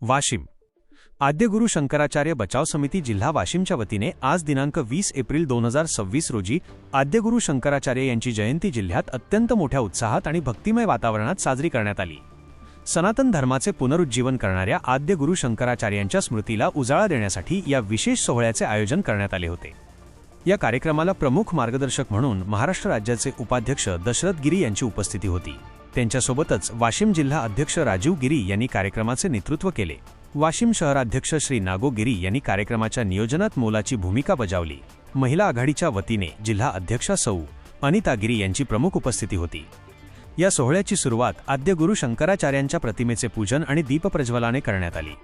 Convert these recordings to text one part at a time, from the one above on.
वाशिम आद्यगुरु शंकराचार्य बचाव समिती जिल्हा वाशिमच्या वतीने आज दिनांक 20 एप्रिल 2026 रोजी आद्यगुरु शंकराचार्य यांची जयंती जिल्ह्यात अत्यंत मोठ्या उत्साहात आणि भक्तिमय वातावरणात साजरी करण्यात आली। सनातन धर्माचे पुनरुज्जीवन करणाऱ्या आद्यगुरु शंकराचार्यांच्या स्मृतीला उजाळा देण्यासाठी या विशेष सोहळ्याचे आयोजन करण्यात आले होते। या कार्यक्रमाला प्रमुख मार्गदर्शक म्हणून महाराष्ट्र राज्याचे उपाध्यक्ष दशरथ गिरी यांची उपस्थिती होती। त्यांच्यासोबतच वाशिम जिल्हा अध्यक्ष राजीव गिरी यांनी कार्यक्रमाचे नेतृत्व केले। वाशिम शहराध्यक्ष श्री नागो गिरी यांनी कार्यक्रमाच्या नियोजनात मोलाची भूमिका बजावली। महिला आघाडीच्या वतीने जिल्हा अध्यक्षा सौ अनिता गिरी यांची प्रमुख उपस्थिती होती। या सोहळ्याची सुरुवात आद्यगुरु शंकराचार्यांच्या प्रतिमेचे पूजन आणि दीपप्रज्वलनाने करण्यात आली।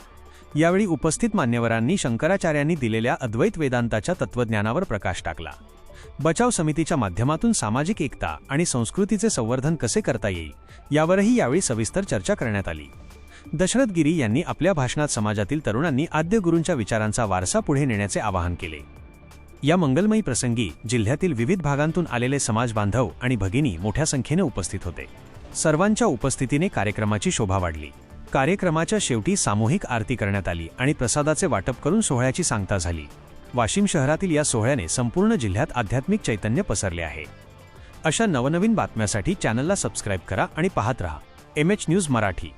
यावेळी उपस्थित मान्यवरांनी शंकराचार्यांनी दिलेल्या अद्वैत वेदांताच्या तत्त्वज्ञानावर प्रकाश टाकला। बचाव समितीच्या माध्यमातून सामाजिक एकता आणि संस्कृतीचे संवर्धन कसे करता येईल यावरही यावेळी सविस्तर चर्चा करण्यात आली। दशरथ गिरी यांनी आपल्या भाषणात समाजातील तरुणांनी आद्यगुरूंच्या विचारांचा वारसा पुढे नेण्याचे आवाहन केले। या मंगलमयी प्रसंगी जिल्ह्यातील विविध भागांतून आलेले समाज बांधव आणि भगिनी मोठ्या संख्येने उपस्थित होते। सर्वांच्या उपस्थितीने कार्यक्रमाची शोभा वाढली। कार्यक्रमाच्या शेवटी सामूहिक आरती करण्यात आली आणि प्रसादाचे वाटप करून सोहळ्याची सांगता झाली। वाशिम शहरातील या सोहळ्याने संपूर्ण जिल्ह्यात आध्यात्मिक चैतन्य पसरले आहे। अशा नवनवीन बातम्यांसाठी चॅनलला सबस्क्राइब करा आणि पाहत रहा MH न्यूज मराठी।